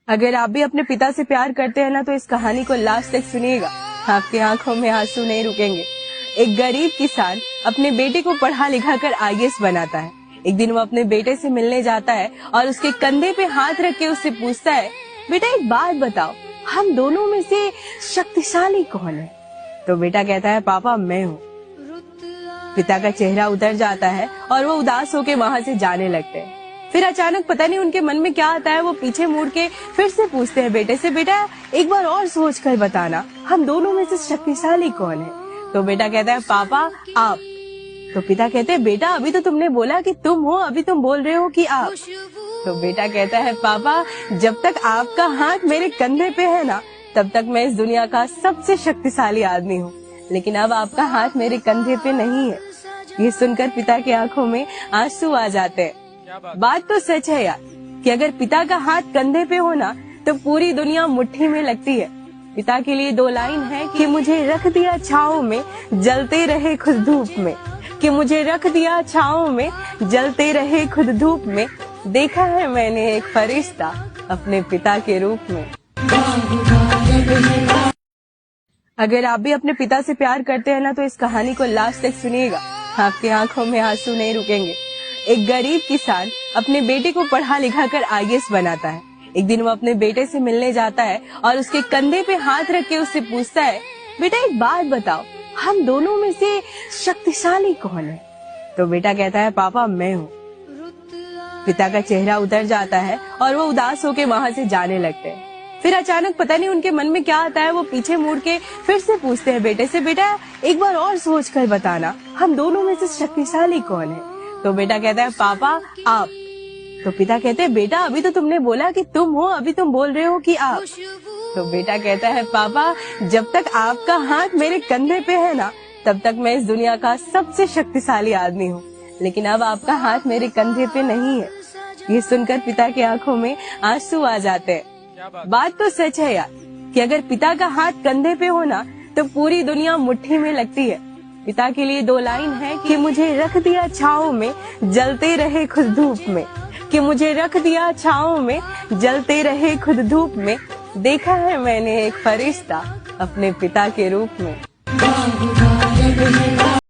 अगर आप भी अपने पिता से प्यार करते हैं ना तो इस कहानी को लास्ट तक सुनिएगा, आपकी आंखों में आंसू नहीं रुकेंगे। एक गरीब किसान अपने बेटे को पढ़ा लिखा कर IAS बनाता है। एक दिन वो अपने बेटे से मिलने जाता है और उसके कंधे पे हाथ रख के उससे पूछता है, बेटा एक बात बताओ, हम दोनों में से शक्तिशाली कौन है? तो बेटा कहता है, पापा मैं हूँ। पिता का चेहरा उतर जाता है और वो उदास होके वहाँ से जाने लगते हैं। फिर अचानक पता नहीं उनके मन में क्या आता है, वो पीछे मुड़ के फिर से पूछते हैं बेटे से, बेटा एक बार और सोच कर बताना, हम दोनों में से शक्तिशाली कौन है? तो बेटा कहता है, पापा आप। तो पिता कहते हैं, बेटा अभी तो तुमने बोला कि तुम हो, अभी तुम बोल रहे हो कि आप। तो बेटा कहता है, पापा जब तक आपका हाथ मेरे कंधे पे है ना, तब तक मैं इस दुनिया का सबसे शक्तिशाली आदमी हूँ, लेकिन अब आपका हाथ मेरे कंधे पे नहीं है। ये सुनकर पिता की आंखों में आंसू आ जाते हैं। बात तो सच है यार कि अगर पिता का हाथ कंधे पे हो ना तो पूरी दुनिया मुट्ठी में लगती है। पिता के लिए 2 लाइन है कि मुझे रख दिया छाँव में, जलते रहे खुद धूप में, कि मुझे रख दिया छाँव में, जलते रहे खुद धूप में, देखा है मैंने एक फरिश्ता अपने पिता के रूप में। अगर आप भी अपने पिता से प्यार करते हैं ना तो इस कहानी को लास्ट तक सुनिएगा, आपकी आंखों में आंसू नहीं रुकेंगे। एक गरीब किसान अपने बेटे को पढ़ा लिखा कर IAS बनाता है। एक दिन वो अपने बेटे से मिलने जाता है और उसके कंधे पे हाथ रख के उससे पूछता है, बेटा एक बात बताओ, हम दोनों में से शक्तिशाली कौन है? तो बेटा कहता है, पापा मैं हूँ। पिता का चेहरा उतर जाता है और वो उदास होके वहाँ से जाने लगते हैं। फिर अचानक पता नहीं उनके मन में क्या आता है, वो पीछे मुड़ के फिर से पूछते हैं बेटे से, बेटा एक बार और सोच कर बताना, हम दोनों में से शक्तिशाली कौन है? तो बेटा कहता है, पापा आप। तो पिता कहते हैं, बेटा अभी तो तुमने बोला कि तुम हो, अभी तुम बोल रहे हो कि आप। तो बेटा कहता है, पापा जब तक आपका हाथ मेरे कंधे पे है ना, तब तक मैं इस दुनिया का सबसे शक्तिशाली आदमी हूँ, लेकिन अब आपका हाथ मेरे कंधे पे नहीं है। ये सुनकर पिता की आंखों में आंसू आ जाते हैं। बात तो सच है यार कि अगर पिता का हाथ कंधे पे हो ना तो पूरी दुनिया मुट्ठी में लगती है। पिता के लिए 2 लाइन है कि मुझे रख दिया छाँव में, जलते रहे खुद धूप में, कि मुझे रख दिया छाँव में, जलते रहे खुद धूप में, देखा है मैंने एक फरिश्ता अपने पिता के रूप में।